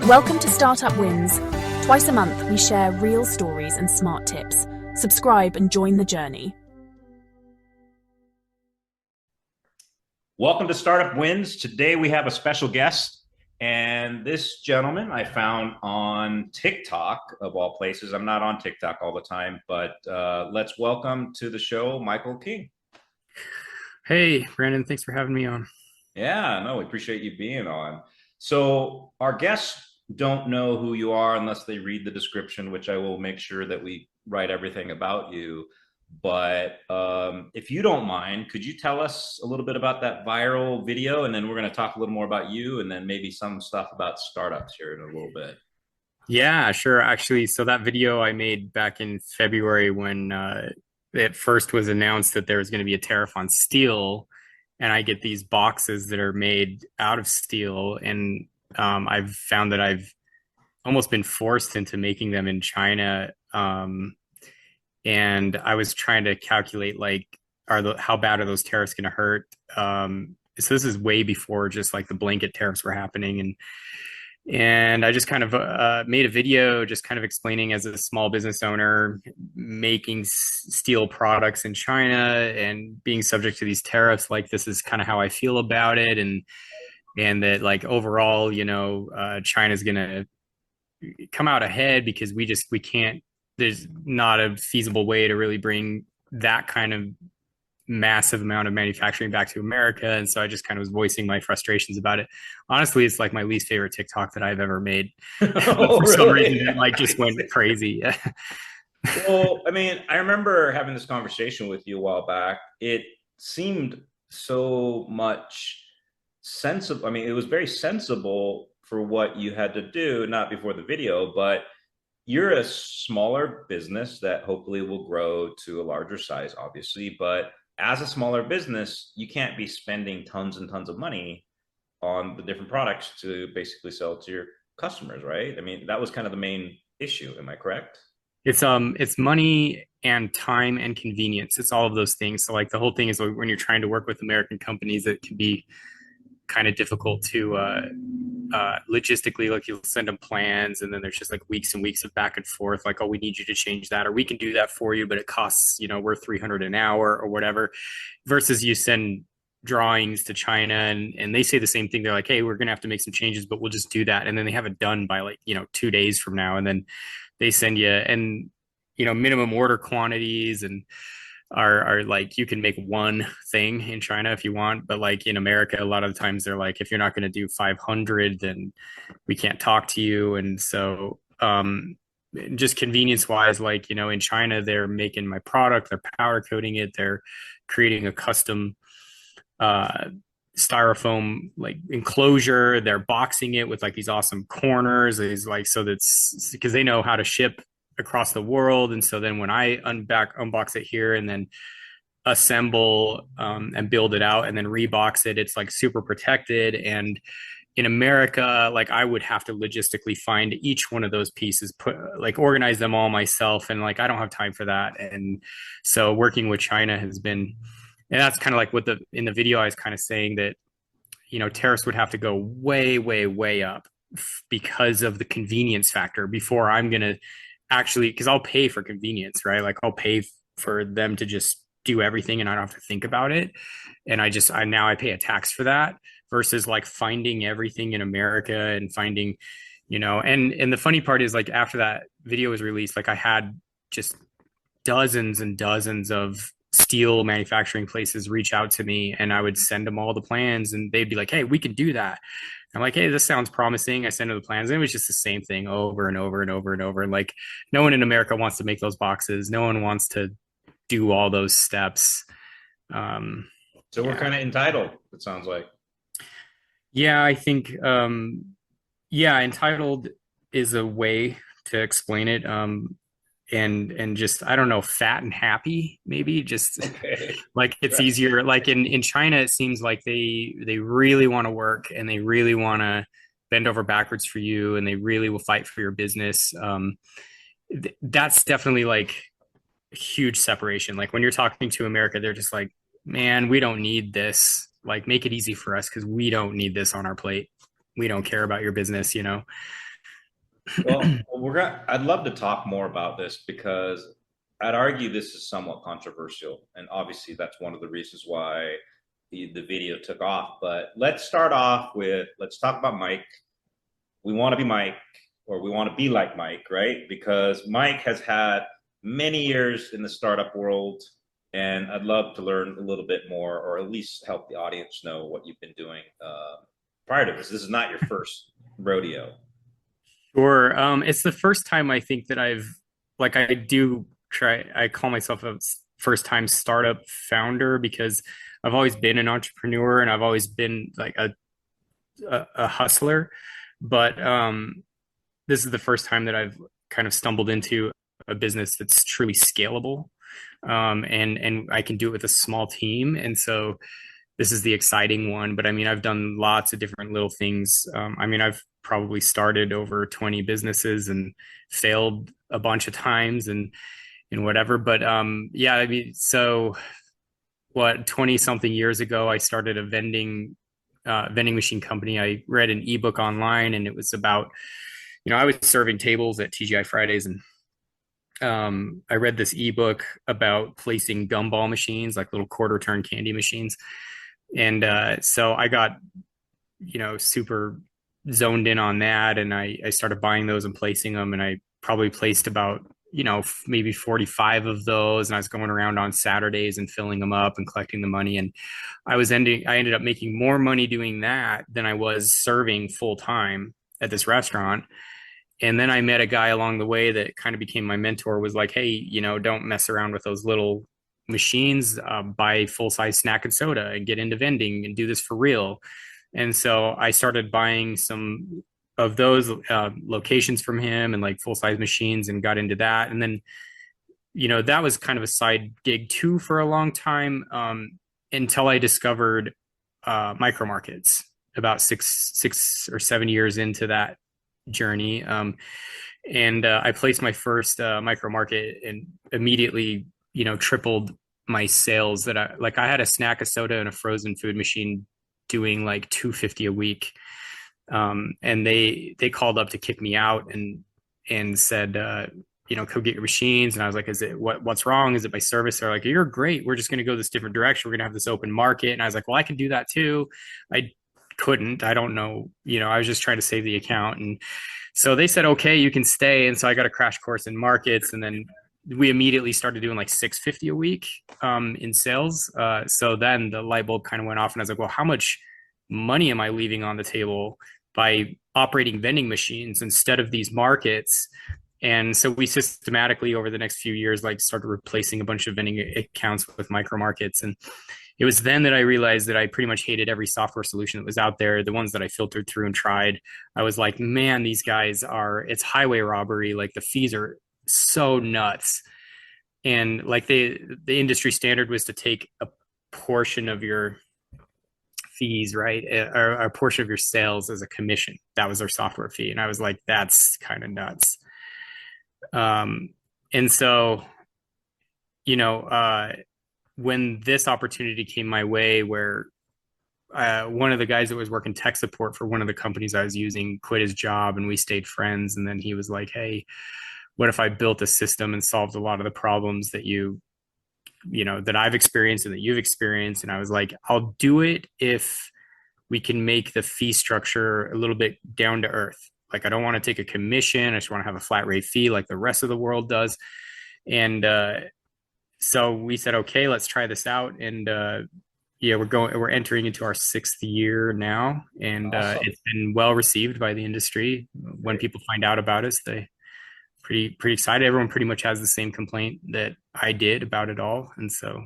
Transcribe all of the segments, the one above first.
Welcome to Startup Wins. Twice a month, we share real stories and smart tips. Subscribe and join the journey. Welcome to Startup Wins. Today we have a special guest, and this gentleman I found on TikTok, of all places. I'm not on TikTok all the time, but let's welcome to the show, Michael King. Hey, Brandon, thanks for having me on. Yeah, no, we appreciate you being on. So our guests don't know who you are unless they read the description, which I will make sure that we write everything about you. But if you don't mind, could you tell us a little bit about that viral video? And then we're going to talk a little more about you and then maybe some stuff about startups here in a little bit. Yeah, sure. Actually, so that video I made back in February when it first was announced that there was going to be a tariff on steel, and I get these boxes that are made out of steel, and I've found that I've almost been forced into making them in China. And I was trying to calculate like, how bad are those tariffs going to hurt? So this is way before just like the blanket tariffs were happening, and I just kind of made a video just kind of explaining, as a small business owner making steel products in China and being subject to these tariffs, like this is kind of how I feel about it, and that like overall, China's going to come out ahead because we can't, there's not a feasible way to really bring that kind of massive amount of manufacturing back to America. And so I just kind of was voicing my frustrations about it. Honestly, it's like my least favorite TikTok that I've ever made. Oh, for really? some reason, it like just went crazy. Well, I mean, I remember having this conversation with you a while back. It seemed so much sensible. I mean, it was very sensible for what you had to do, not before the video, but you're a smaller business that hopefully will grow to a larger size, obviously. But as a smaller business, you can't be spending tons and tons of money on the different products to basically sell to your customers, right? I mean, that was kind of the main issue. Am I correct? It's money and time and convenience. It's all of those things. So like the whole thing is, when you're trying to work with American companies, it can be kind of difficult to logistically, like you'll send them plans and then there's just like weeks and weeks of back and forth, like, oh, we need you to change that, or we can do that for you, but it costs, we're 300 an hour or whatever, versus you send drawings to China and they say the same thing. They're like, hey, we're going to have to make some changes, but we'll just do that. And then they have it done by like, 2 days from now. And then they send you, and, minimum order quantities, and are like, you can make one thing in China if you want, but like in America, a lot of the times they're like, if you're not going to do 500, then we can't talk to you. And so just convenience wise, like, in China, they're making my product, they're powder coating it, they're creating a custom styrofoam like enclosure, they're boxing it with like these awesome corners, is like, so that's because they know how to ship across the world. And so then when I unbox it here and then assemble and build it out and then rebox it, it's like super protected. And in America, like I would have to logistically find each one of those pieces, organize them all myself, and like I don't have time for that. And so working with China has been, and that's kind of like what in the video I was kind of saying that tariffs would have to go way, way, way up because of the convenience factor before I'm going to actually, because I'll pay for convenience, right? Like I'll pay for them to just do everything and I don't have to think about it. And I pay a tax for that versus like finding everything in America and finding, and the funny part is, like, after that video was released, like I had just dozens and dozens of steel manufacturing places reach out to me, and I would send them all the plans and they'd be like, hey, we can do that. I'm like, hey, this sounds promising. I send them the plans, and it was just the same thing over and over and over and over. And like, no one in America wants to make those boxes. No one wants to do all those steps. So we're kind of entitled, it sounds like. Yeah, I think, entitled is a way to explain it. And just, I don't know, fat and happy, maybe, just Okay. like it's Right. easier. Like in China, it seems like they really want to work and they really want to bend over backwards for you, and they really will fight for your business. That's definitely like a huge separation. Like when you're talking to America, they're just like, man, we don't need this. Like, make it easy for us because we don't need this on our plate. We don't care about your business. Well, I'd love to talk more about this because I'd argue this is somewhat controversial, and obviously that's one of the reasons why the video took off. But let's start off with let's talk about Mike. We want to be Mike, or we want to be like Mike, right? Because Mike has had many years in the startup world, and I'd love to learn a little bit more, or at least help the audience know what you've been doing prior to this. This is not your first rodeo. Sure. It's the first time I think that I do try, I call myself a first time startup founder because I've always been an entrepreneur and I've always been like a hustler. But this is the first time that I've kind of stumbled into a business that's truly scalable. And I can do it with a small team. And so this is the exciting one. But I mean, I've done lots of different little things. I mean, I've probably started over 20 businesses and failed a bunch of times and whatever. But yeah, I mean, so what, 20 something years ago, I started a vending machine company. I read an ebook online and it was about, I was serving tables at TGI Fridays and I read this ebook about placing gumball machines, like little quarter turn candy machines. And so I got, super zoned in on that. And I started buying those and placing them. And I probably placed about, maybe 45 of those. And I was going around on Saturdays and filling them up and collecting the money. And I ended up making more money doing that than I was serving full time at this restaurant. And then I met a guy along the way that kind of became my mentor, was like, hey, don't mess around with those little machines, buy full size snack and soda and get into vending and do this for real. And so I started buying some of those locations from him and like full size machines and got into that. And then, that was kind of a side gig too for a long time, until I discovered Micromarkets about 6 or 7 years into that journey. And I placed my first micro market and immediately, tripled my sales I had a snack, a soda, and a frozen food machine doing like 250 a week. And they called up to kick me out and said, go get your machines. And I was like, is it what's wrong? Is it my service? They're like, you're great. We're just going to go this different direction. We're going to have this open market. And I was like, well, I can do that too. I don't know, I was just trying to save the account. And so they said, okay, you can stay. And so I got a crash course in markets. And then we immediately started doing like 650 a week in sales. So then the light bulb kind of went off and I was like, well, how much money am I leaving on the table by operating vending machines instead of these markets? And so we systematically over the next few years, like started replacing a bunch of vending accounts with micro markets. And it was then that I realized that I pretty much hated every software solution that was out there. The ones that I filtered through and tried, I was like, man, these guys it's highway robbery. Like the fees are so nuts. And like the industry standard was to take a portion of your fees, right? Or a portion of your sales as a commission. That was their software fee. And I was like, that's kind of nuts. And so, when this opportunity came my way where one of the guys that was working tech support for one of the companies I was using quit his job and we stayed friends. And then he was like, hey, what if I built a system and solved a lot of the problems that that I've experienced and that you've experienced? And I was like, I'll do it if we can make the fee structure a little bit down to earth. Like, I don't want to take a commission. I just want to have a flat rate fee like the rest of the world does. And so we said, okay, let's try this out. And we're entering into our 6th year now. And Awesome. it's been well received by the industry. When people find out about us, they pretty excited. Everyone pretty much has the same complaint that I did about it all. And so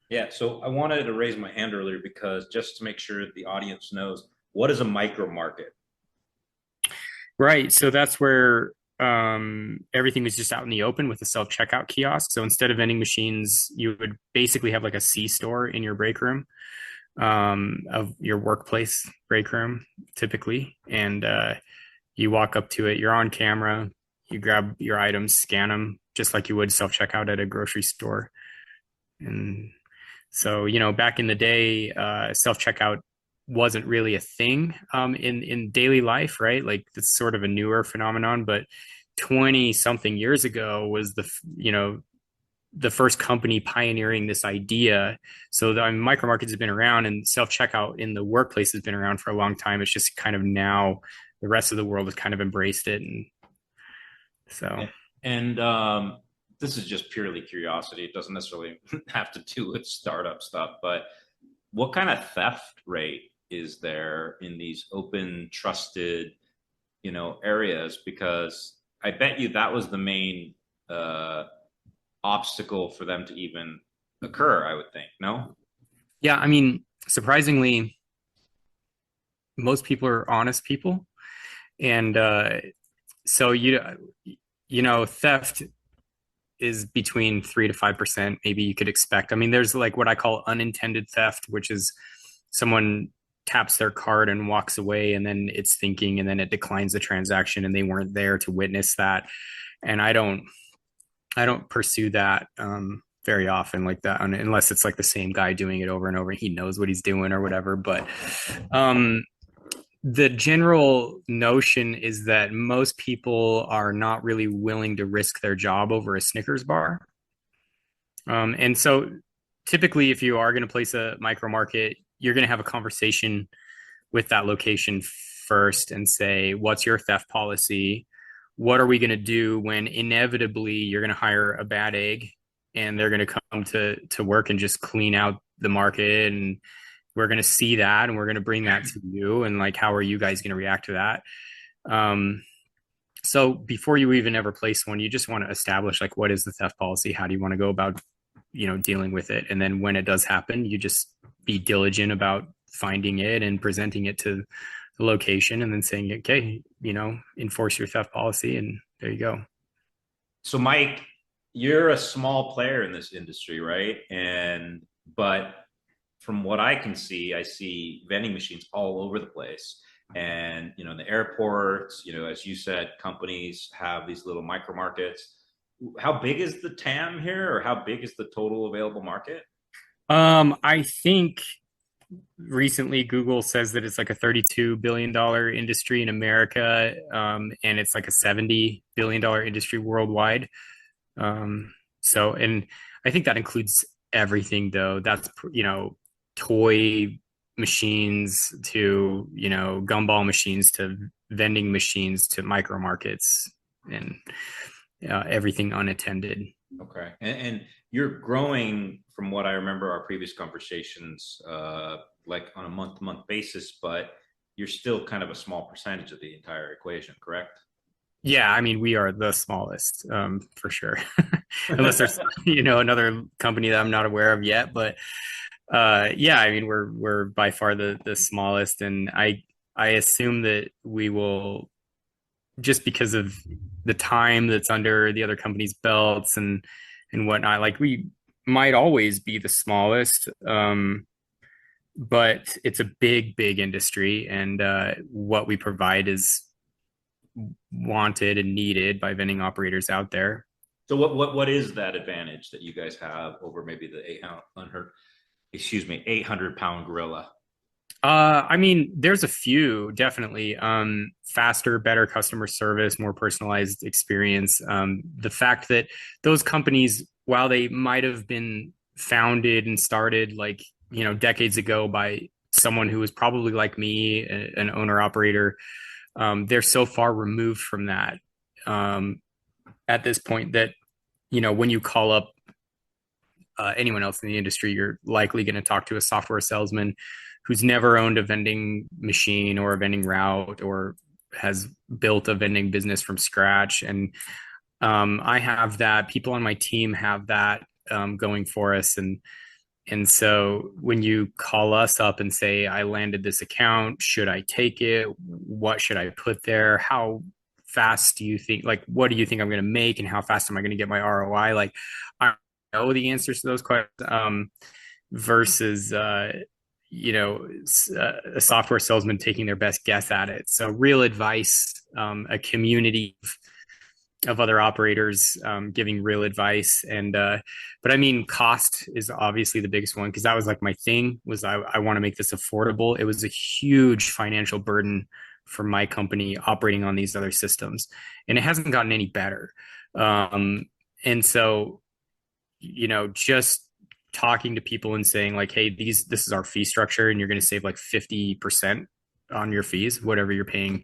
Yeah, so I wanted to raise my hand earlier because just to make sure the audience knows, what is a micro market? right. So that's where everything was just out in the open with a self-checkout kiosk. So instead of vending machines, you would basically have like a C store in your break room, of your workplace break room, typically. And you walk up to it, you're on camera, you grab your items, scan them, just like you would self-checkout at a grocery store. And so, back in the day, self-checkout wasn't really a thing in daily life, right? Like it's sort of a newer phenomenon, but 20 something years ago was the first company pioneering this idea. So the Micromarkets has been around, and self checkout in the workplace has been around for a long time. It's just kind of now the rest of the world has kind of embraced it, and so. And this is just purely curiosity. It doesn't necessarily have to do with startup stuff, but what kind of theft rate is there in these open, trusted, areas? Because I bet you that was the main obstacle for them to even occur, I would think. No? Yeah, I mean, surprisingly, most people are honest people, and so theft is between 3 to 5%. Maybe you could expect. I mean, there's like what I call unintended theft, which is someone taps their card and walks away, and then it's thinking, and then it declines the transaction, and they weren't there to witness that. And I don't pursue that very often like that, unless it's like the same guy doing it over and over. He knows what he's doing or whatever. But the general notion is that most people are not really willing to risk their job over a Snickers bar. And so typically, if you are going to place a micro market, you're going to have a conversation with that location first and say, what's your theft policy? What are we going to do when inevitably you're going to hire a bad egg and they're going to come to work and just clean out the market, and we're going to see that and we're going to bring that to you, and like, how are you guys going to react to that? So before you even ever place one, you just want to establish like, what is the theft policy? How do you want to go about dealing with it? And then when it does happen, you just be diligent about finding it and presenting it to the location, and then saying, okay, enforce your theft policy, and there you go. So Mike, you're a small player in this industry, right? But from what I can see, I see vending machines all over the place. And, the airports, as you said, companies have these little micro markets. How big is the TAM here, or how big is the total available market? I think recently Google says that it's like a $32 billion industry in America, and it's like a $70 billion industry worldwide. And I think that includes everything, though. That's, toy machines to, gumball machines to vending machines to micro markets, and everything unattended. Okay. And you're growing, from what I remember our previous conversations, like on a month-to-month basis, but you're still kind of a small percentage of the entire equation, correct? Yeah, I mean, we are the smallest, for sure. Unless there's, another company that I'm not aware of yet. But yeah, I mean, we're by far the smallest, and I assume that we will, just because of the time that's under the other company's belts and whatnot. Like, we might always be the smallest, but it's a big industry, and what we provide is wanted and needed by vending operators out there. So what is that advantage that you guys have over maybe the 800-pound gorilla? I mean, there's a few, definitely. Faster, better customer service, more personalized experience. The fact that those companies, while they might have been founded and started like, decades ago by someone who was probably like me, an owner operator, they're so far removed from that at this point that, when you call up anyone else in the industry, you're likely going to talk to a software salesman who's never owned a vending machine or a vending route, or has built a vending business from scratch. And I have that. People on my team have that going for us. And so when you call us up and say, I landed this account, should I take it? What should I put there? How fast do you think, like, what do you think I'm going to make? And how fast am I going to get my ROI? Like, I know the answers to those questions, versus, a software salesman taking their best guess at it. So real advice, a community of other operators giving real advice. And but I mean, cost is obviously the biggest one, because that was like my thing, was I want to make this affordable. It was a huge financial burden for my company operating on these other systems, and it hasn't gotten any better. And so, just talking to people and saying like, hey, this is our fee structure, and you're going to save like 50% on your fees, whatever you're paying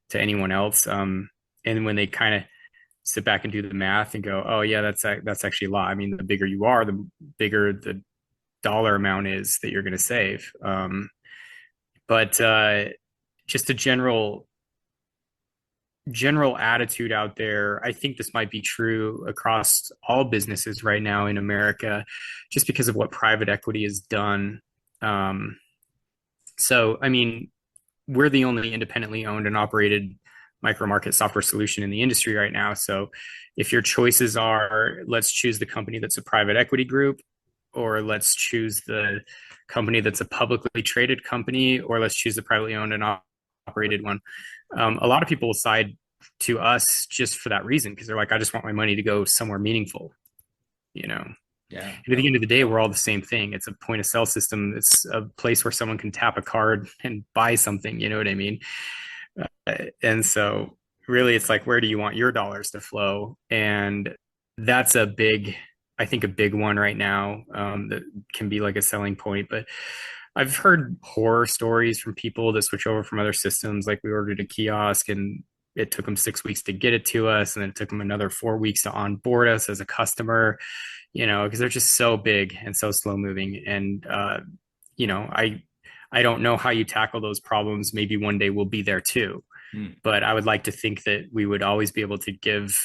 to anyone else. And when they kind of sit back and do the math and go, oh yeah, that's actually a lot. I mean, the bigger you are, the bigger the dollar amount is that you're going to save. But just a general attitude out there. I think this might be true across all businesses right now in America, just because of what private equity has done. So, I mean, we're the only independently owned and operated micro-market software solution in the industry right now. So if your choices are, let's choose the company that's a private equity group, or let's choose the company that's a publicly traded company, or let's choose the privately owned and operated one. A lot of people will side to us just for that reason, because they're like, I just want my money to go somewhere meaningful, Yeah. And at the end of the day, we're all the same thing. It's a point of sale system. It's a place where someone can tap a card and buy something. You know what I mean? And so really it's like, where do you want your dollars to flow? And that's I think a big one right now, that can be like a selling point. But I've heard horror stories from people that switch over from other systems. Like, we ordered a kiosk and it took them 6 weeks to get it to us, and then it took them another 4 weeks to onboard us as a customer, because they're just so big and so slow moving. And I don't know how you tackle those problems. Maybe one day we'll be there too. But I would like to think that we would always be able to give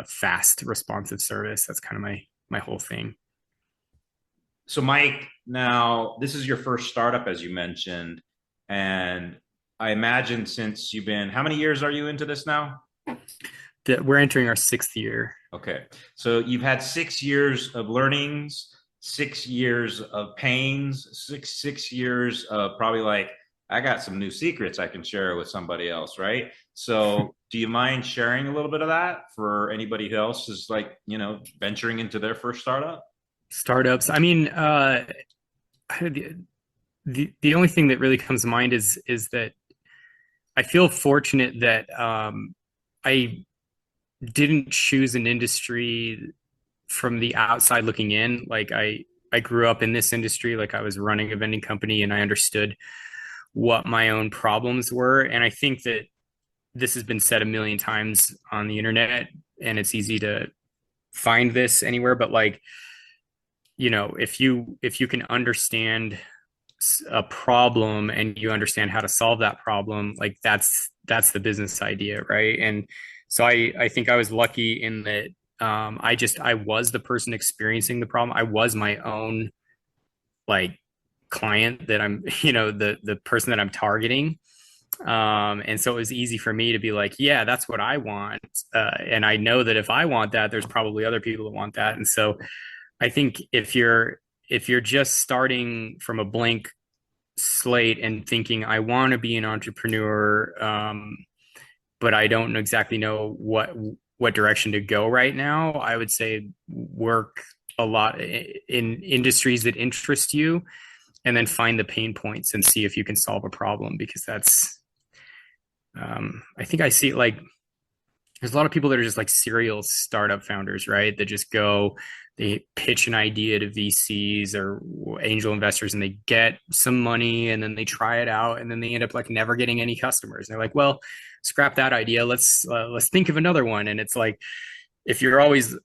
fast, responsive service. That's kind of my whole thing. So, Mike, now this is your first startup, as you mentioned, and I imagine since you've been, how many years are you into this now? We're entering our 6th year. Okay, so you've had 6 years of learnings, 6 years of pains, six years of probably like, I got some new secrets I can share with somebody else, right? So do you mind sharing a little bit of that for anybody else is like, venturing into their first startups? I mean, the only thing that really comes to mind is that I feel fortunate that I didn't choose an industry from the outside looking in. Like, I grew up in this industry. Like, I was running a vending company, and I understood what my own problems were. And I think that this has been said a million times on the internet, and it's easy to find this anywhere. But like, if you can understand a problem and you understand how to solve that problem, like that's the business idea, right? And so I think I was lucky in that I was the person experiencing the problem. I was my own like client that I'm, the person that I'm targeting. And so it was easy for me to be like, yeah, that's what I want. And I know that if I want that, there's probably other people that want that. And so I think if you're just starting from a blank slate and thinking, I want to be an entrepreneur, but I don't exactly know what direction to go right now, I would say work a lot in industries that interest you, and then find the pain points and see if you can solve a problem. Because that's, I think I see like, there's a lot of people that are just like serial startup founders, right? That just they pitch an idea to VCs or angel investors, and they get some money, and then they try it out, and then they end up like never getting any customers. And they're like, well, scrap that idea. Let's think of another one. And it's like, if you're always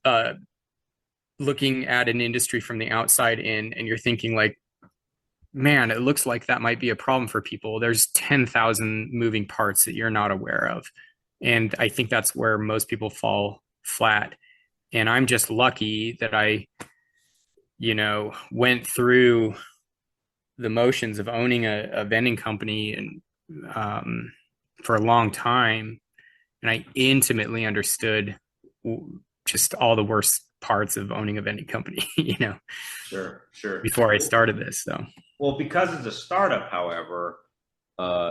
looking at an industry from the outside in, and you're thinking like, man, it looks like that might be a problem for people, there's 10,000 moving parts that you're not aware of. And I think that's where most people fall flat. And I'm just lucky that I, went through the motions of owning a vending company and for a long time. And I intimately understood just all the worst parts of owning a vending company, Sure. before I started this. So, well, because it's a startup, however,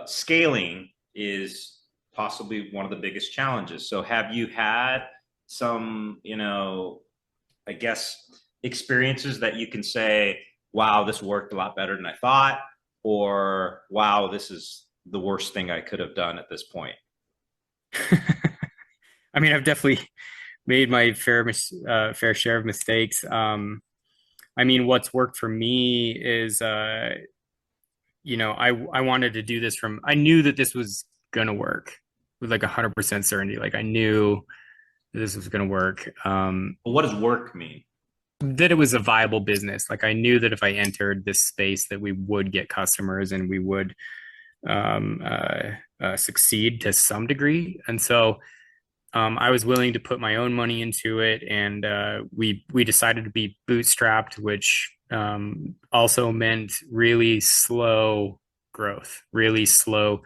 scaling is possibly one of the biggest challenges. So have you had some, I guess, experiences that you can say, wow, this worked a lot better than I thought, or wow, this is the worst thing I could have done at this point? I mean, I've definitely made my fair share of mistakes. I mean, what's worked for me is, I wanted to do this I knew that this was gonna work with like 100% certainty. Like I knew that this was gonna work. But what does work mean? That it was a viable business. Like I knew that if I entered this space, that we would get customers and we would um, uh, succeed to some degree. And so I was willing to put my own money into it, and we decided to be bootstrapped, which also meant really slow growth, really slow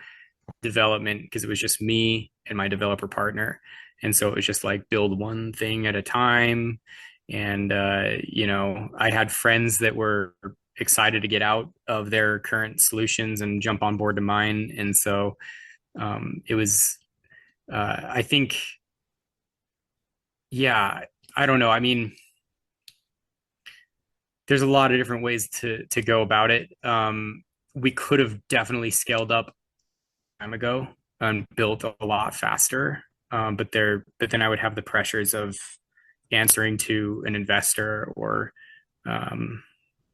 development, because it was just me and my developer partner, and so it was just like build one thing at a time. And I had friends that were excited to get out of their current solutions and jump on board to mine, and so it was. I think yeah, I don't know. I mean, there's a lot of different ways to go about it. We could have definitely scaled up time ago and built a lot faster. But then I would have the pressures of answering to an investor or um,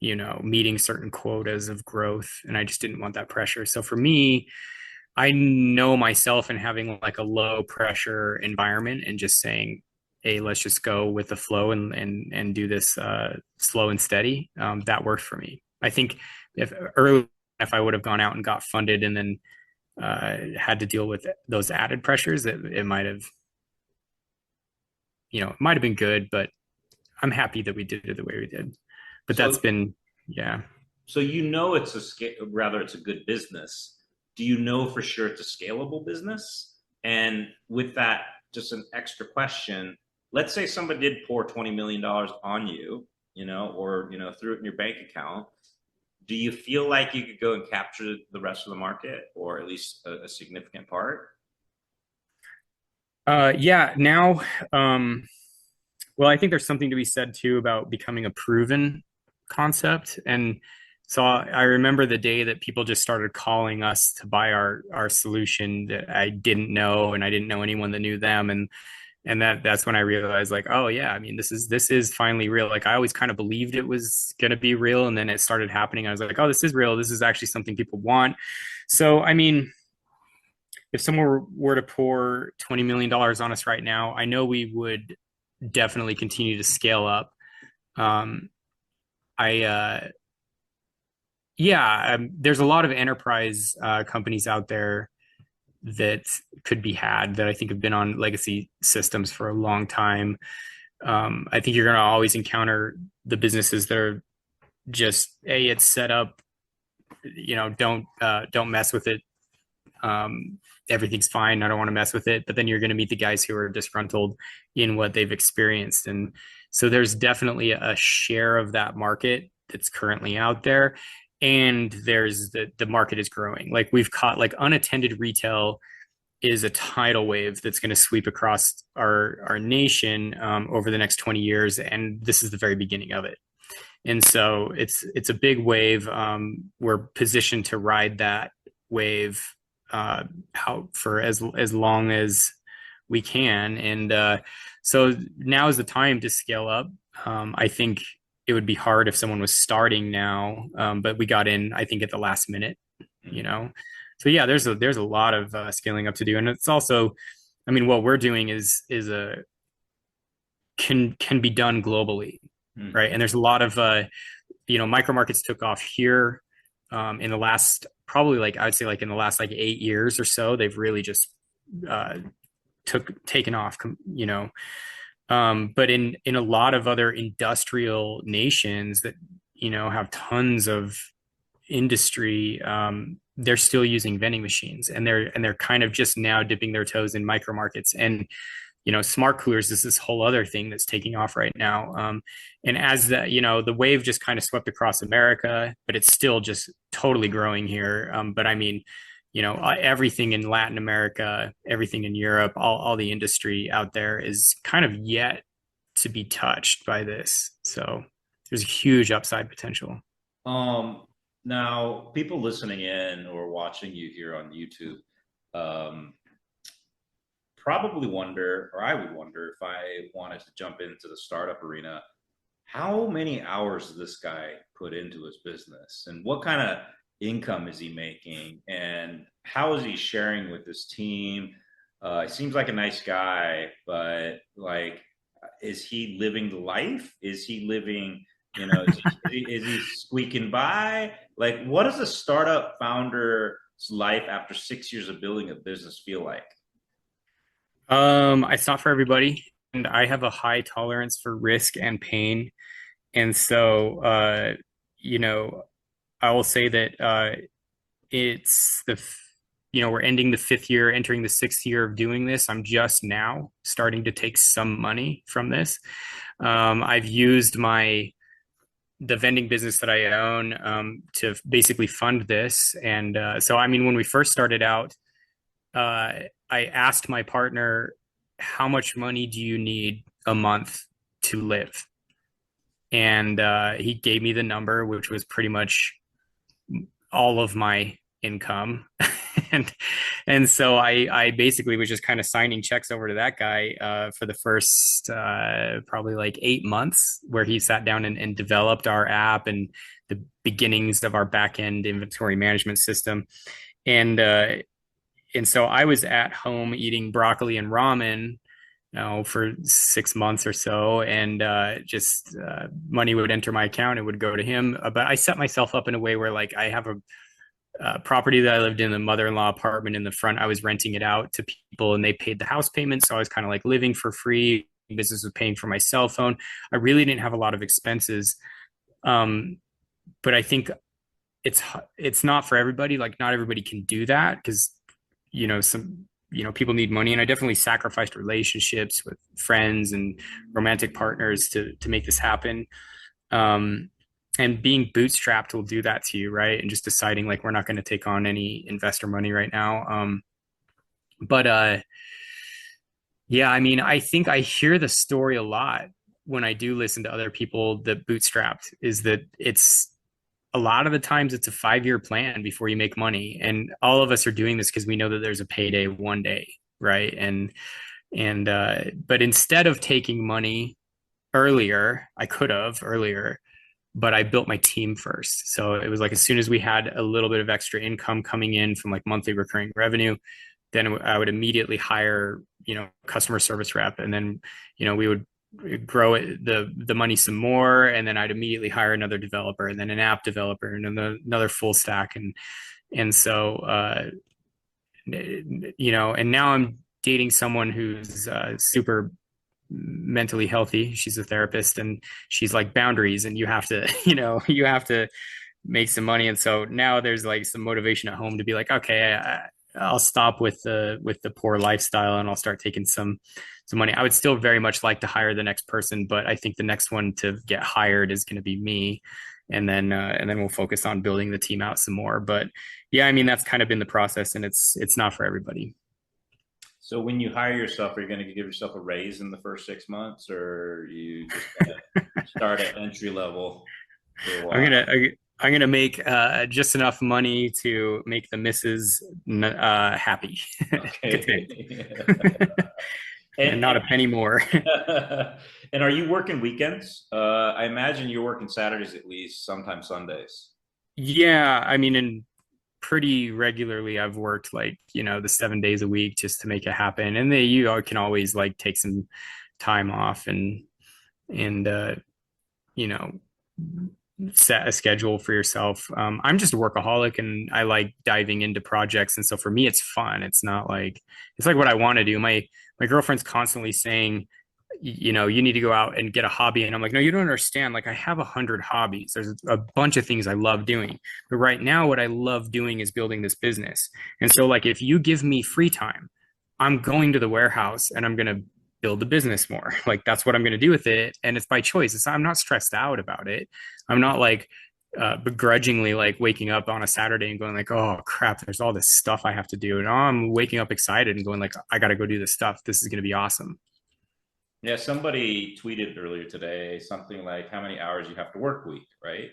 meeting certain quotas of growth, and I just didn't want that pressure. So for me, I know myself and having like a low pressure environment and just saying, hey, let's just go with the flow and do this slow and steady. That worked for me. I think if I would have gone out and got funded and then had to deal with those added pressures, it might have, it might have been good, but I'm happy that we did it the way we did. But that's So, been, yeah. so it's rather it's a good business. Do you know for sure it's a scalable business? And with that, just an extra question. Let's say somebody did pour $20 million on you, or threw it in your bank account. Do you feel like you could go and capture the rest of the market, or at least a significant part? Yeah. Now, well, I think there's something to be said too about becoming a proven concept. And so I remember the day that people just started calling us to buy our solution that I didn't know, and I didn't know anyone that knew them. And that's when I realized, like, oh yeah, I mean, this is finally real. Like I always kind of believed it was gonna be real, and then it started happening. I was like, oh, this is real. This is actually something people want. So I mean, if someone were to pour $20 million on us right now, I know we would definitely continue to scale up. Um, I Yeah, there's a lot of enterprise companies out there that could be had that I think have been on legacy systems for a long time. I think you're going to always encounter the businesses that are just, hey, it's set up, don't mess with it. Everything's fine. I don't want to mess with it. But then you're going to meet the guys who are disgruntled in what they've experienced. And so there's definitely a share of that market that's currently out there. And there's the market is growing. Like we've caught like unattended retail is a tidal wave that's going to sweep across our nation over the next 20 years. And this is the very beginning of it. And so it's a big wave. We're positioned to ride that wave out for as long as we can. And so now is the time to scale up. I think it would be hard if someone was starting now, but we got in, I think, at the last minute, you know. So yeah, there's a lot of scaling up to do, and it's also, I mean, what we're doing is a can be done globally, right? And there's a lot of Micromarkets took off here in the last probably like I would say like in the last like 8 years or so. They've really just taken off, but in a lot of other industrial nations that have tons of industry, they're still using vending machines, and they're kind of just now dipping their toes in micro markets. And smart coolers is this whole other thing that's taking off right now. And as the wave just kind of swept across America, but it's still just totally growing here. But I mean, everything in Latin America, everything in Europe, all the industry out there is kind of yet to be touched by this. So there's a huge upside potential. Um, Now people listening in or watching you here on YouTube, um, probably wonder, or I would wonder if I wanted to jump into the startup arena, how many hours does this guy put into his business and what kind of income is he making and how is he sharing with his team? He seems like a nice guy, but like, is he living the life? Is he living, is he squeaking by? Like, what does a startup founder's life after 6 years of building a business feel like? It's not for everybody, and I have a high tolerance for risk and pain. And so, you know, I will say that it's we're ending the fifth year, entering the sixth year of doing this. I'm just now starting to take some money from this. I've used the vending business that I own to basically fund this. And so, I mean, when we first started out, I asked my partner, how much money do you need a month to live? And he gave me the number, which was pretty much all of my income. and so I basically was just kind of signing checks over to that guy for the first probably like 8 months, where he sat down and developed our app and the beginnings of our back end inventory management system. And so I was at home eating broccoli and ramen, for 6 months or so, and just money would enter my account. It would go to him. But I set myself up in a way where, like, I have a property that I lived in, a mother-in-law apartment in the front. I was renting it out to people, and they paid the house payment. So I was kind of like living for free. Business was paying for my cell phone. I really didn't have a lot of expenses. But I think it's not for everybody. Like, not everybody can do that because people need money, and I definitely sacrificed relationships with friends and romantic partners to make this happen. And being bootstrapped will do that to you, right? And just deciding, like, we're not going to take on any investor money right now. But yeah, I mean, I think I hear the story a lot when I do listen to other people that bootstrapped, is that it's a lot of the times it's a 5-year plan before you make money. And all of us are doing this because we know that there's a payday one day, right? But instead of taking money earlier, I could have earlier, but I built my team first. So it was like, as soon as we had a little bit of extra income coming in from like monthly recurring revenue, then I would immediately hire, customer service rep. And then, we would grow the money some more, and then I'd immediately hire another developer, and then an app developer, and another full stack. And so, and now I'm dating someone who's super mentally healthy. She's a therapist, and she's like, boundaries, and you have to, you have to make some money. And so now there's like some motivation at home to be like, okay, I'll stop with the poor lifestyle, and I'll start taking some money. I would still very much like to hire the next person, but I think the next one to get hired is going to be me. And then we'll focus on building the team out some more. But yeah, I mean, that's kind of been the process, and it's not for everybody. So when you hire yourself, are you going to give yourself a raise in the first 6 months, or are you just going to start at entry level for a while? I'm gonna make just enough money to make the missus happy. Okay. And not a penny more. And are you working weekends? I imagine you're working Saturdays at least, sometimes Sundays. Yeah, I mean, and pretty regularly I've worked like, the 7 days a week just to make it happen. And you can always like take some time off and you know, set a schedule for yourself. I'm just a workaholic, and I like diving into projects. And so for me, it's fun. It's not like, it's like what I want to do. My girlfriend's constantly saying, you need to go out and get a hobby. And I'm like, no, you don't understand. Like, I have 100 hobbies. There's a bunch of things I love doing. But right now, what I love doing is building this business. And so, like, if you give me free time, I'm going to the warehouse and I'm going to build the business more. Like, that's what I'm going to do with it. And it's by choice. I'm not stressed out about it. I'm not like, begrudgingly like waking up on a Saturday and going like, oh crap, there's all this stuff I have to do. And I'm waking up excited and going like, I got to go do this stuff. This is going to be awesome. Yeah, somebody tweeted earlier today something like how many hours you have to work week, right?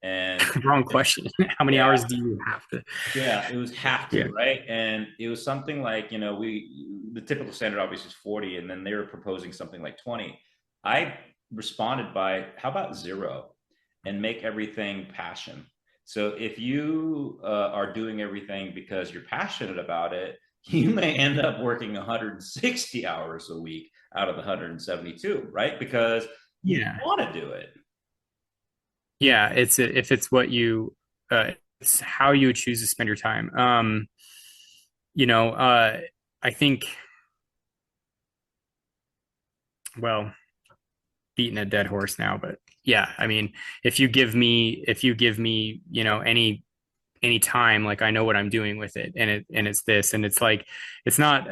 And Wrong question. How many yeah, hours do you have to? yeah, it was have Yeah. to, right? And it was something like, the typical standard obviously is 40, and then they were proposing something like 20. I responded by, how about zero, and make everything passion. So if you are doing everything because you're passionate about it, you may end up working 160 hours a week out of the 172, right? Because you Yeah. want to do it. Yeah. If it's what you, it's how you would choose to spend your time. You know, I think, well, beating a dead horse now, but yeah, I mean, if you give me, any time, like I know what I'm doing with it, and it's this, and it's like, it's not,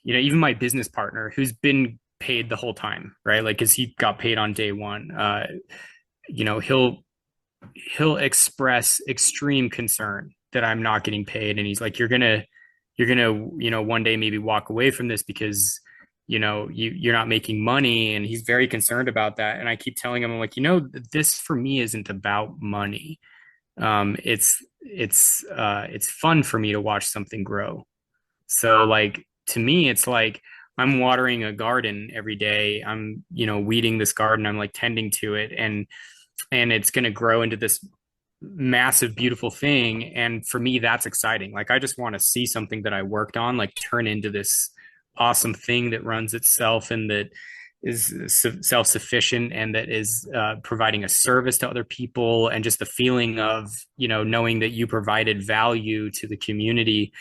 even my business partner who's been paid the whole time, right? Like, cause he got paid on day one, you know, he'll express extreme concern that I'm not getting paid. And he's like, you're gonna, one day maybe walk away from this because, you're not making money. And he's very concerned about that. And I keep telling him, I'm like, this for me isn't about money. It's fun for me to watch something grow. So like, to me, it's like I'm watering a garden every day. I'm, weeding this garden. I'm like tending to it, and it's going to grow into this massive, beautiful thing. And for me, that's exciting. Like, I just want to see something that I worked on, like, turn into this awesome thing that runs itself and that is self-sufficient and that is providing a service to other people, and just the feeling of, knowing that you provided value to the community,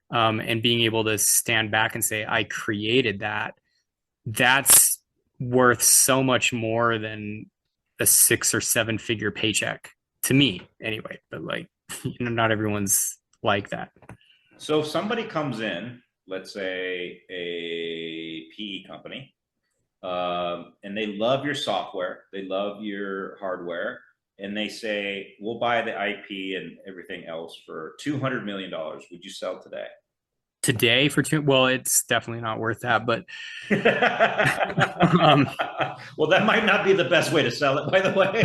and being able to stand back and say, I created that. That's worth so much more than a 6 or 7 figure paycheck, to me anyway. But like, not everyone's like that. So if somebody comes in, let's say a PE company, and they love your software, they love your hardware, and they say, we'll buy the IP and everything else for $200 million. Would you sell today? Today for two, well, it's definitely not worth that, but um, Well, that might not be the best way to sell it, by the way.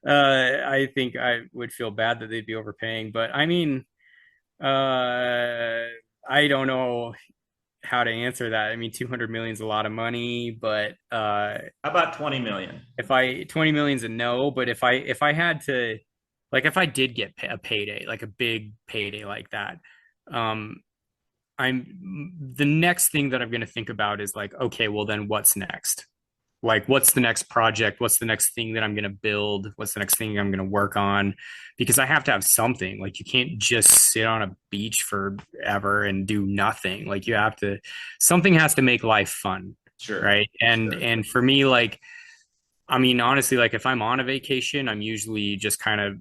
I think I would feel bad that they'd be overpaying, but I mean, I don't know how to answer that. I mean, 200 million is a lot of money, but How about 20 million? if I 20 million is a no, but if I had to, like, if I did get a payday, like a big payday like that, um, I'm the next thing that I'm going to think about is like, okay, well then what's next? Like, what's the next project? What's the next thing that I'm going to build? What's the next thing I'm going to work on? Because I have to have something. Like, you can't just sit on a beach forever and do nothing. Like, you have to, something has to make life fun. Sure. Right. And, Sure. and for me, like, I mean, honestly, like if I'm on a vacation, I'm usually just kind of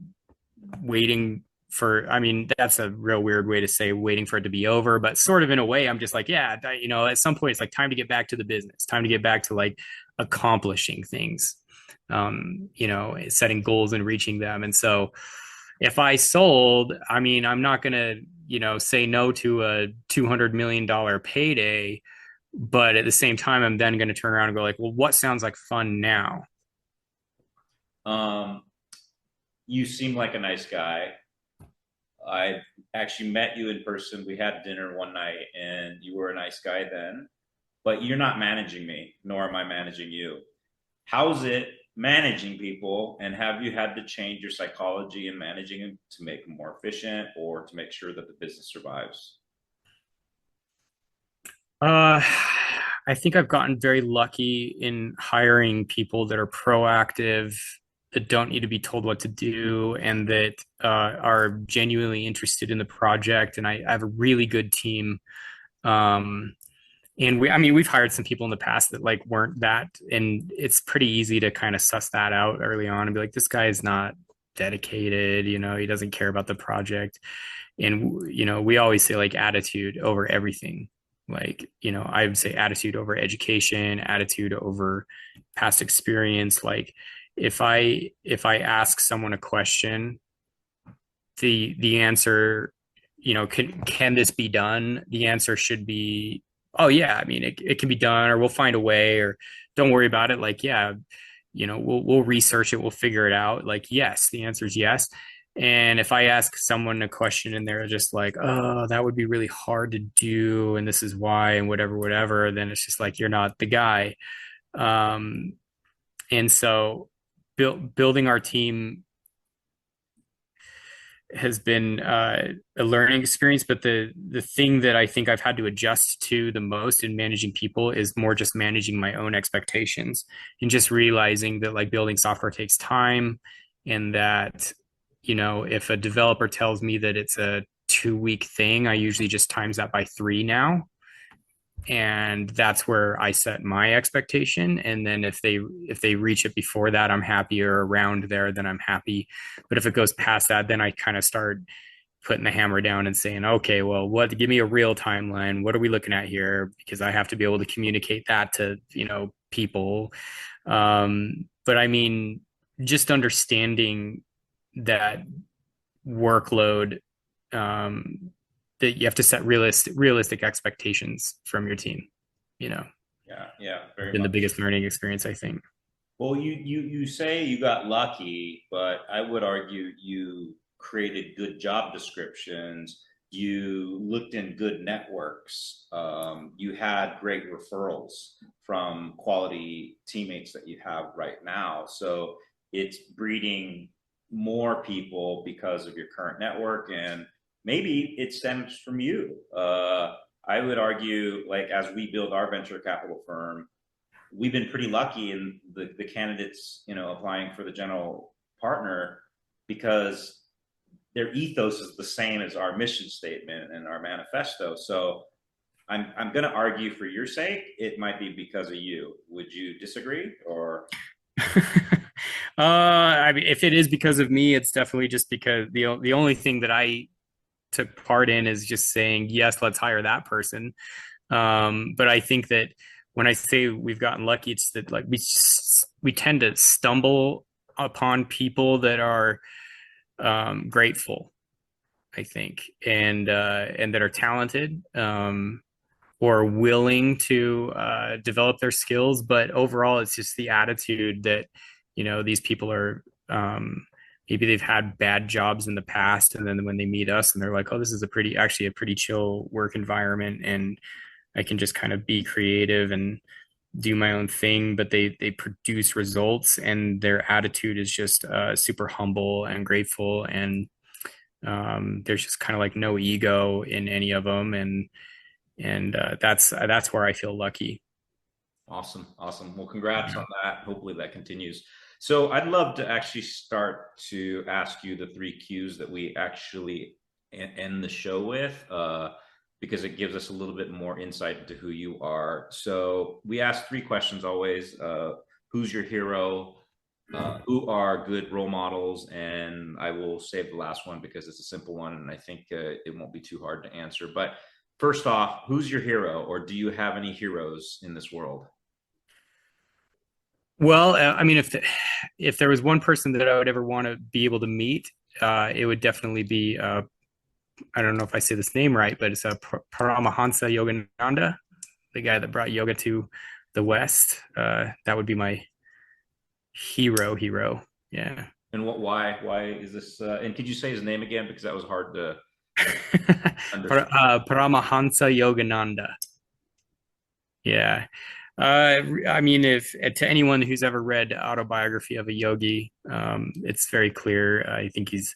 waiting for, I mean, that's a real weird way to say waiting for it to be over, but sort of in a way, I'm just like, yeah, at some point it's like time to get back to the business, time to get back to like accomplishing things, setting goals and reaching them. And so if I sold, I mean, I'm not going to, say no to a $200 million payday, but at the same time, I'm then going to turn around and go like, well, what sounds like fun now? Um, you seem like a nice guy. I actually met you in person. We had dinner one night, and you were a nice guy then. But you're not managing me, nor am I managing you. How's it managing people? And have you had to change your psychology in managing them to make them more efficient or to make sure that the business survives? Uh, I think I've gotten very lucky in hiring people that are proactive, that don't need to be told what to do, and that are genuinely interested in the project. And I have a really good team. Um, and I mean, we've hired some people in the past that like weren't that, and it's pretty easy to kind of suss that out early on and be like, this guy is not dedicated, he doesn't care about the project. And, we always say like attitude over everything. Like, I would say attitude over education, attitude over past experience. Like if I ask someone a question, the answer, can this be done? The answer should be, oh yeah, I mean it can be done, or we'll find a way, or don't worry about it. Like, yeah, we'll research it, we'll figure it out. Like, yes, the answer is yes. And if I ask someone a question and they're just like, oh, that would be really hard to do, and this is why, and whatever, then it's just like, you're not the guy. Um, and so building our team has been a learning experience. But the thing that I think I've had to adjust to the most in managing people is more just managing my own expectations, and just realizing that like building software takes time, and that if a developer tells me that it's a 2 week thing, I usually just times that by three now, and that's where I set my expectation. And then if they reach it before that, I'm happy, or around there, then I'm happy. But if it goes past that, then I kind of start putting the hammer down and saying, okay, well, give me a real timeline, what are we looking at here, because I have to be able to communicate that to people. But I mean, just understanding that workload, um, that you have to set realistic expectations from your team. You know, Yeah, very been the much. biggest learning experience, I think. Well, you say you got lucky, but I would argue you created good job descriptions. You looked in good networks. You had great referrals from quality teammates that you have right now. So it's breeding more people because of your current network, and maybe it stems from you. I would argue, like as we build our venture capital firm, we've been pretty lucky in the candidates, applying for the general partner, because their ethos is the same as our mission statement and our manifesto. So I'm going to argue, for your sake, it might be because of you. Would you disagree, or? I mean, if it is because of me, it's definitely just because the only thing that I took part in is just saying yes, let's hire that person. But I think that when I say we've gotten lucky, it's that like we tend to stumble upon people that are grateful, I think, and that are talented, or willing to develop their skills. But overall, it's just the attitude that these people are. Maybe they've had bad jobs in the past, and then when they meet us, and they're like, "Oh, this is actually a pretty chill work environment, and I can just kind of be creative and do my own thing," but they produce results, and their attitude is just super humble and grateful, and there's just kind of like no ego in any of them, and that's where I feel lucky. Awesome. Awesome. Well, congrats on that. Hopefully that continues. So I'd love to actually start to ask you the three Qs that we actually end the show with, because it gives us a little bit more insight into who you are. So we ask three questions always. Who's your hero? Who are good role models? And I will save the last one because it's a simple one, and I think it won't be too hard to answer. But first off, who's your hero, or do you have any heroes in this world? Well, I mean, if there was one person that I would ever want to be able to meet, it would definitely be I don't know if I say this name right, but it's a Paramahansa Yogananda, the guy that brought yoga to the West. That would be my hero. Yeah. And why is this? And could you say his name again, because that was hard to understand? Paramahansa Yogananda. Yeah. I mean, if to anyone who's ever read Autobiography of a Yogi, it's very clear. I think he's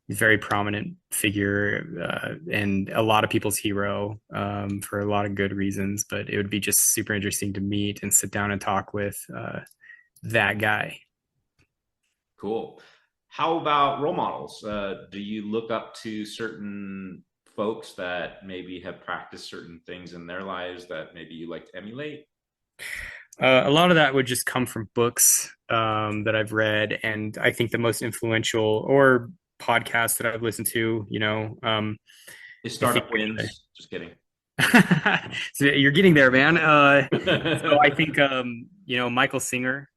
a very prominent figure, and a lot of people's hero, for a lot of good reasons. But it would be just super interesting to meet and sit down and talk with that guy. Cool. How about role models? Do you look up to certain folks that maybe have practiced certain things in their lives that maybe you like to emulate? A lot of that would just come from books that I've read, and I think the most influential, or podcasts that I've listened to, Is I think Startup Wins? Just kidding. So you're getting there, man. So I think Michael Singer,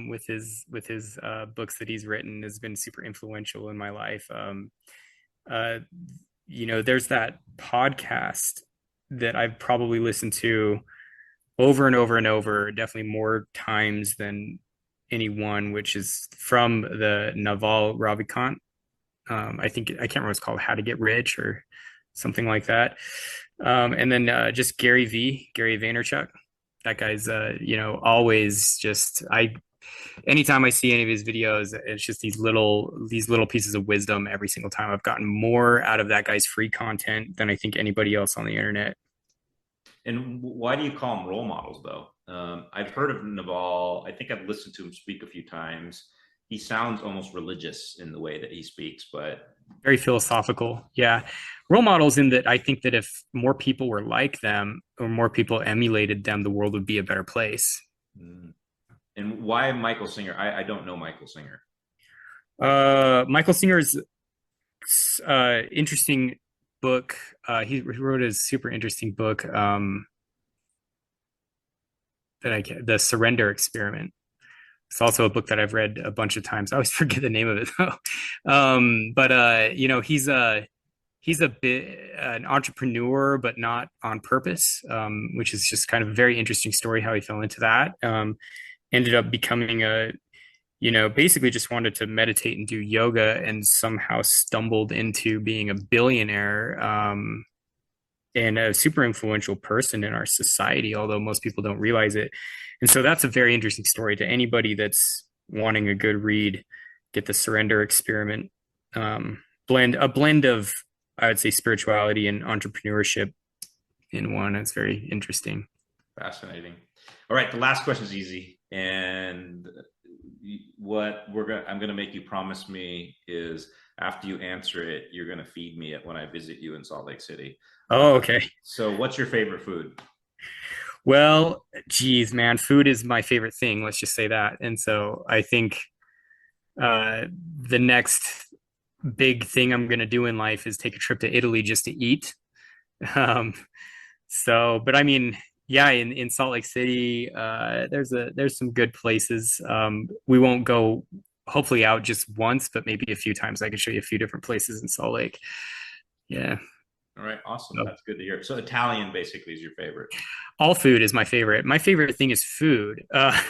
with his books that he's written, has been super influential in my life. Uh, there's that podcast that I've probably listened to over and over and over, definitely more times than any one, which is from the Naval Ravikant. I can't remember what it's called, How to Get Rich or something like that. And then just Gary Vaynerchuk. That guy's, always just, anytime I see any of his videos, it's just these little pieces of wisdom every single time. I've gotten more out of that guy's free content than I think anybody else on the internet. And why do you call them role models, though? I've heard of Naval. I think I've listened to him speak a few times. He sounds almost religious in the way that he speaks, but very philosophical. Yeah. Role models, in that I think that if more people were like them or more people emulated them, the world would be a better place. And why Michael Singer? I don't know Michael Singer. Michael Singer's interesting book. He wrote a super interesting book, The Surrender Experiment. It's also a book that I've read a bunch of times. I always forget the name of it though. He's a bit an entrepreneur, but not on purpose, which is just kind of a very interesting story how he fell into that. Ended up becoming basically just wanted to meditate and do yoga, and somehow stumbled into being a billionaire, and a super influential person in our society, although most people don't realize it. And so that's a very interesting story. To anybody that's wanting a good read, get The Surrender Experiment. A blend of, I would say, spirituality and entrepreneurship in one. It's very interesting. Fascinating. All right, the last question is easy, and I'm going to make you promise me is, after you answer it, you're going to feed me it when I visit you in Salt Lake City. Oh, okay. So what's your favorite food? Well, geez, man, food is my favorite thing. Let's just say that. And so I think the next big thing I'm going to do in life is take a trip to Italy just to eat. But I mean, yeah, in Salt Lake City, there's some good places. We won't go, hopefully, out just once, but maybe a few times. I can show you a few different places in Salt Lake. Yeah. All right. Awesome. That's good to hear. So Italian basically is your favorite. All food is my favorite. My favorite thing is food. I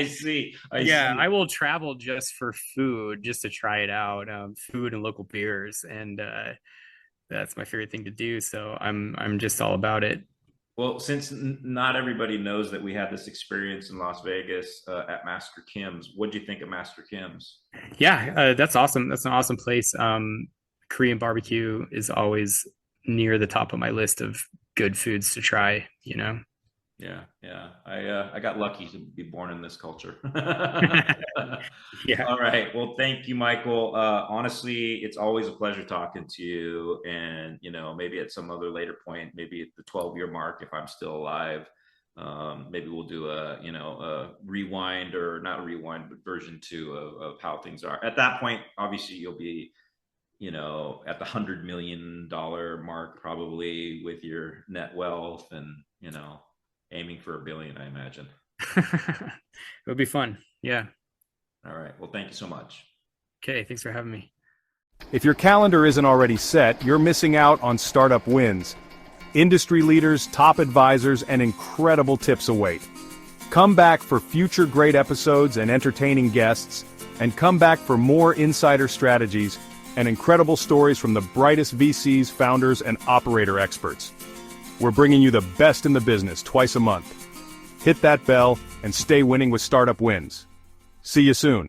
see. I will travel just for food, just to try it out. Food and local beers. And that's my favorite thing to do. So I'm just all about it. Well, since not everybody knows that we had this experience in Las Vegas at Master Kim's, what do you think of Master Kim's? Yeah, that's awesome. That's an awesome place. Korean barbecue is always near the top of my list of good foods to try, Yeah. I got lucky to be born in this culture. Yeah. All right. Well, thank you, Michael. Honestly, it's always a pleasure talking to you. And, maybe at some other later point, maybe at the 12-year mark, if I'm still alive, maybe we'll do a rewind, or not a rewind, but version 2 of how things are. At that point, obviously you'll be, at the $100 million mark, probably, with your net wealth, and, aiming for $1 billion, I imagine. It would be fun. Yeah. All right. Well, thank you so much. Okay. Thanks for having me. If your calendar isn't already set, you're missing out on startup wins. Industry leaders, top advisors, and incredible tips await. Come back for future great episodes and entertaining guests, and come back for more insider strategies and incredible stories from the brightest VCs, founders, and operator experts. We're bringing you the best in the business twice a month. Hit that bell and stay winning with Startup Wins. See you soon.